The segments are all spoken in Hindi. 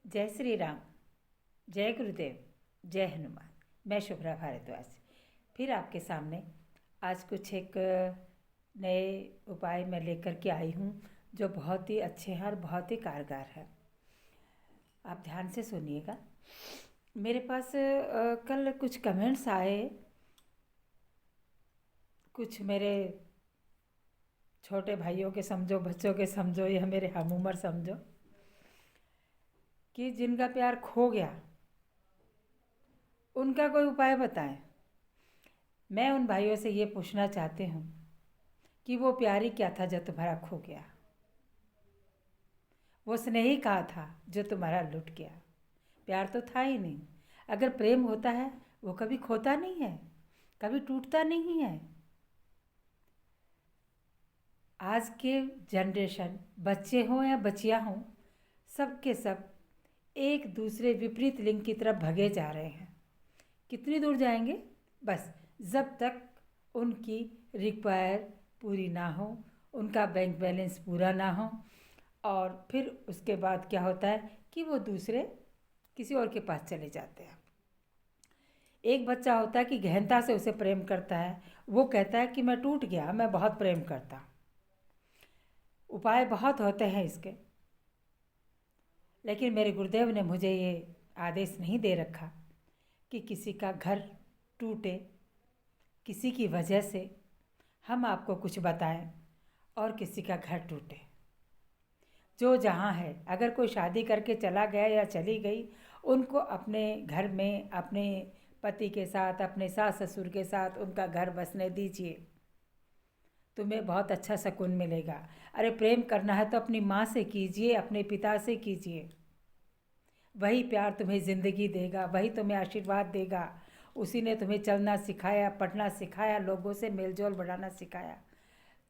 जय श्री राम। जय गुरुदेव। जय हनुमान। मैं शुभ्रा भारद्वाज फिर आपके सामने आज कुछ एक नए उपाय मैं लेकर के आई हूँ जो बहुत ही अच्छे हैं और बहुत ही कारगर है। आप ध्यान से सुनिएगा। मेरे पास कल कुछ कमेंट्स आए, कुछ मेरे छोटे भाइयों के समझो, बच्चों के समझो, या मेरे हम उम्र समझो, कि जिनका प्यार खो गया उनका कोई उपाय बताएं। मैं उन भाइयों से ये पूछना चाहती हूँ कि वो प्यार ही क्या था जो तुम्हारा खो गया? वो स्नेह ही कहाँ था जो तुम्हारा लुट गया? प्यार तो था ही नहीं। अगर प्रेम होता है वो कभी खोता नहीं है, कभी टूटता नहीं है। आज के जनरेशन, बच्चे हों या बच्चियाँ हों, सब के सब एक दूसरे विपरीत लिंग की तरफ भगे जा रहे हैं। कितनी दूर जाएंगे? बस जब तक उनकी रिक्वायर पूरी ना हो, उनका बैंक बैलेंस पूरा ना हो, और फिर उसके बाद क्या होता है कि वो दूसरे किसी और के पास चले जाते हैं। एक बच्चा होता है कि गहनता से उसे प्रेम करता है, वो कहता है कि मैं टूट गया, मैं बहुत प्रेम करता। उपाय बहुत होते हैं इसके, लेकिन मेरे गुरुदेव ने मुझे ये आदेश नहीं दे रखा कि किसी का घर टूटे, किसी की वजह से हम आपको कुछ बताएं और किसी का घर टूटे। जो जहाँ है, अगर कोई शादी करके चला गया या चली गई, उनको अपने घर में अपने पति के साथ, अपने सास ससुर के साथ उनका घर बसने दीजिए। तुम्हें बहुत अच्छा सुकून मिलेगा। अरे प्रेम करना है तो अपनी माँ से कीजिए, अपने पिता से कीजिए। वही प्यार तुम्हें ज़िंदगी देगा, वही तुम्हें आशीर्वाद देगा। उसी ने तुम्हें चलना सिखाया, पढ़ना सिखाया, लोगों से मेलजोल बढ़ाना सिखाया।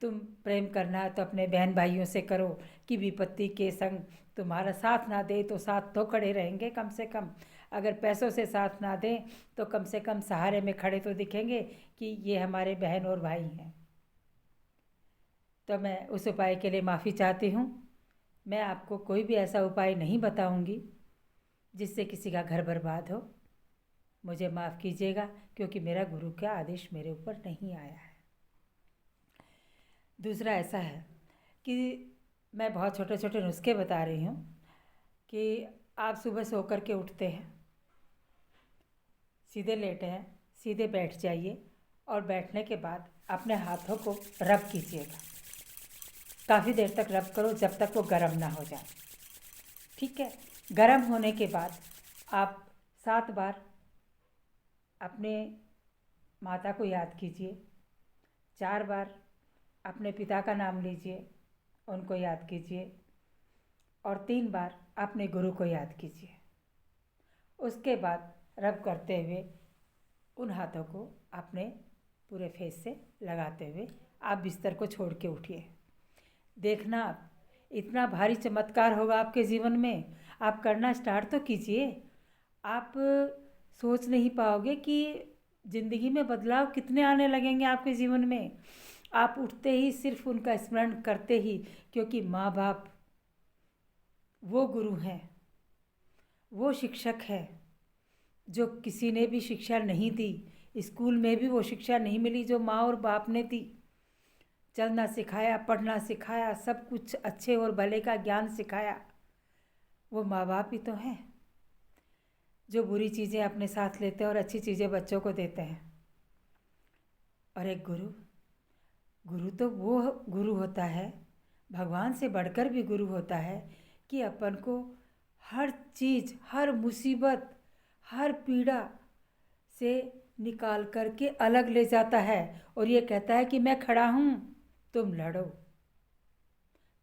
तुम प्रेम करना है तो अपने बहन भाइयों से करो कि विपत्ति के संग तुम्हारा साथ ना दे तो साथ तो खड़े रहेंगे कम से कम। अगर पैसों से साथ ना दें तो कम से कम सहारे में खड़े तो दिखेंगे कि ये हमारे बहन और भाई हैं। तो मैं उस उपाय के लिए माफ़ी चाहती हूँ। मैं आपको कोई भी ऐसा उपाय नहीं बताऊँगी जिससे किसी का घर बर्बाद हो। मुझे माफ़ कीजिएगा, क्योंकि मेरा गुरु का आदेश मेरे ऊपर नहीं आया है। दूसरा ऐसा है कि मैं बहुत छोटे छोटे नुस्खे बता रही हूँ कि आप सुबह सो कर के उठते हैं, सीधे लेटे हैं, सीधे बैठ जाइए और बैठने के बाद अपने हाथों को रब कीजिएगा। काफ़ी देर तक रब करो जब तक वो गर्म ना हो जाए। ठीक है? गर्म होने के बाद आप 7 बार अपने माता को याद कीजिए, 4 बार अपने पिता का नाम लीजिए, उनको याद कीजिए, और 3 बार अपने गुरु को याद कीजिए। उसके बाद रब करते हुए उन हाथों को अपने पूरे फेस से लगाते हुए आप बिस्तर को छोड़ के उठिए। देखना इतना भारी चमत्कार होगा आपके जीवन में। आप करना स्टार्ट तो कीजिए। आप सोच नहीं पाओगे कि ज़िंदगी में बदलाव कितने आने लगेंगे आपके जीवन में। आप उठते ही सिर्फ उनका स्मरण करते ही, क्योंकि माँ बाप वो गुरु हैं, वो शिक्षक है जो किसी ने भी शिक्षा नहीं दी। स्कूल में भी वो शिक्षा नहीं मिली जो माँ और बाप ने दी। चलना सिखाया, पढ़ना सिखाया, सब कुछ अच्छे और भले का ज्ञान सिखाया, वो माँ बाप ही तो हैं जो बुरी चीज़ें अपने साथ लेते हैं और अच्छी चीज़ें बच्चों को देते हैं। और एक गुरु, गुरु तो वो गुरु होता है, भगवान से बढ़कर भी गुरु होता है, कि अपन को हर चीज़, हर मुसीबत, हर पीड़ा से निकाल करके अलग ले जाता है और ये कहता है कि मैं खड़ा हूँ, तुम लड़ो।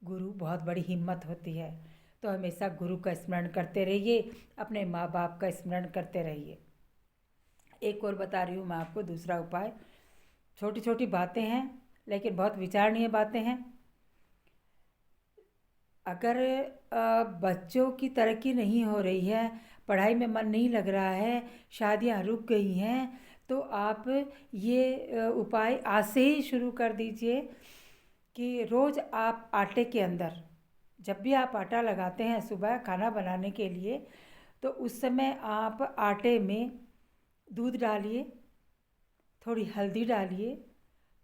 गुरु बहुत बड़ी हिम्मत होती है। तो हमेशा गुरु का स्मरण करते रहिए, अपने माँ बाप का स्मरण करते रहिए। एक और बता रही हूँ मैं आपको दूसरा उपाय। छोटी छोटी बातें हैं लेकिन बहुत विचारणीय बातें हैं। अगर बच्चों की तरक्की नहीं हो रही है, पढ़ाई में मन नहीं लग रहा है, शादियां रुक गई हैं, तो आप ये उपाय आज से ही शुरू कर दीजिए कि रोज़ आप आटे के अंदर जब भी आप आटा लगाते हैं सुबह खाना बनाने के लिए, तो उस समय आप आटे में दूध डालिए, थोड़ी हल्दी डालिए,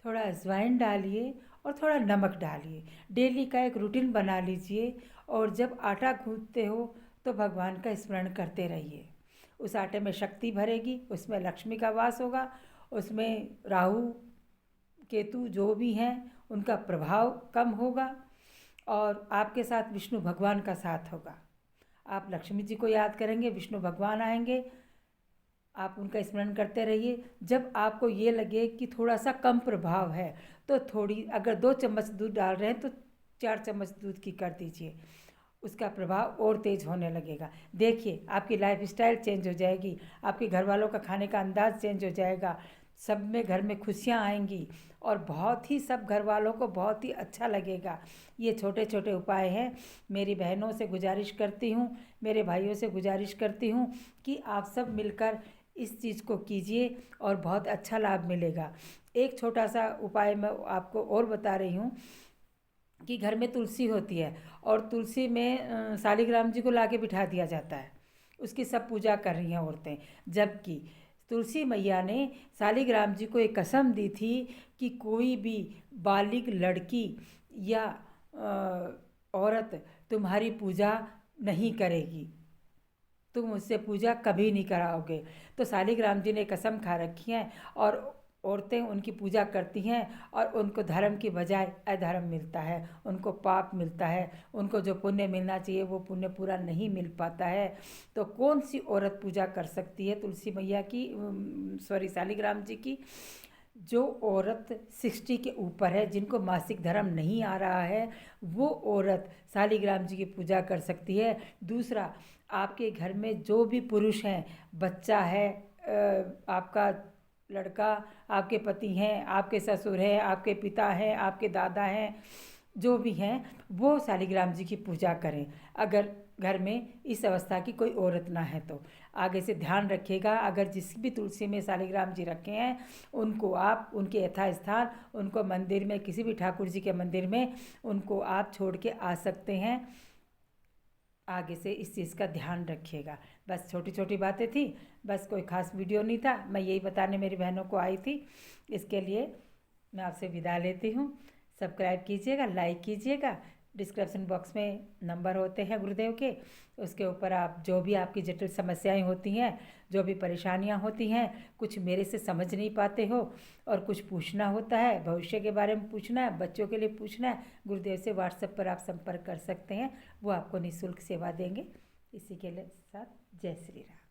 थोड़ा अजवाइन डालिए और थोड़ा नमक डालिए। डेली का एक रूटीन बना लीजिए और जब आटा गूंथते हो तो भगवान का स्मरण करते रहिए। उस आटे में शक्ति भरेगी, उसमें लक्ष्मी का वास होगा, उसमें राहु केतु जो भी हैं उनका प्रभाव कम होगा और आपके साथ विष्णु भगवान का साथ होगा। आप लक्ष्मी जी को याद करेंगे, विष्णु भगवान आएंगे, आप उनका स्मरण करते रहिए। जब आपको ये लगे कि थोड़ा सा कम प्रभाव है तो थोड़ी, अगर 2 चम्मच दूध डाल रहे हैं तो 4 चम्मच दूध की कर दीजिए, उसका प्रभाव और तेज होने लगेगा। देखिए आपकी लाइफ स्टाइल चेंज हो जाएगी, आपके घर वालों का खाने का अंदाज चेंज हो जाएगा, सब में घर में खुशियाँ आएंगी और बहुत ही सब घर वालों को बहुत ही अच्छा लगेगा। ये छोटे छोटे उपाय हैं। मेरी बहनों से गुजारिश करती हूँ, मेरे भाइयों से गुजारिश करती हूँ कि आप सब मिलकर इस चीज़ को कीजिए और बहुत अच्छा लाभ मिलेगा। एक छोटा सा उपाय मैं आपको और बता रही हूँ कि घर में तुलसी होती है और तुलसी में शालिग्राम जी को लाके बिठा दिया जाता है, उसकी सब पूजा कर रही हैं औरतें। जबकि तुलसी मैया ने शालिग्राम जी को एक कसम दी थी कि कोई भी बालिग लड़की या औरत तुम्हारी पूजा नहीं करेगी, तुम उससे पूजा कभी नहीं कराओगे। तो शालिग्राम जी ने कसम खा रखी है और औरतें उनकी पूजा करती हैं और उनको धर्म की बजाय अधर्म मिलता है, उनको पाप मिलता है, उनको जो पुण्य मिलना चाहिए वो पुण्य पूरा नहीं मिल पाता है। तो कौन सी औरत पूजा कर सकती है तुलसी मैया की, सॉरी शालिग्राम जी की? जो औरत 60 के ऊपर है, जिनको मासिक धर्म नहीं आ रहा है, वो औरत शालिग्राम जी की पूजा कर सकती है। दूसरा, आपके घर में जो भी पुरुष हैं, बच्चा है, आपका लड़का, आपके पति हैं, आपके ससुर हैं, आपके पिता हैं, आपके दादा हैं, जो भी हैं वो शालिग्राम जी की पूजा करें। अगर घर में इस अवस्था की कोई औरत ना है तो आगे से ध्यान रखिएगा। अगर जिस भी तुलसी में शालिग्राम जी रखे हैं उनको आप उनके यथास्थान, उनको मंदिर में, किसी भी ठाकुर जी के मंदिर में उनको आप छोड़ के आ सकते हैं। आगे से इस चीज़ का ध्यान रखिएगा। बस छोटी छोटी बातें थी, बस कोई ख़ास वीडियो नहीं था, मैं यही बताने मेरी बहनों को आई थी। इसके लिए मैं आपसे विदा लेती हूँ। सब्सक्राइब कीजिएगा, लाइक कीजिएगा। डिस्क्रिप्शन बॉक्स में नंबर होते हैं गुरुदेव के, उसके ऊपर आप जो भी आपकी जटिल समस्याएं होती हैं, जो भी परेशानियां होती हैं, कुछ मेरे से समझ नहीं पाते हो और कुछ पूछना होता है, भविष्य के बारे में पूछना है, बच्चों के लिए पूछना है, गुरुदेव से व्हाट्सएप पर आप संपर्क कर सकते हैं, वो आपको निःशुल्क सेवा देंगे। इसी के लिए साथ जय श्री राम।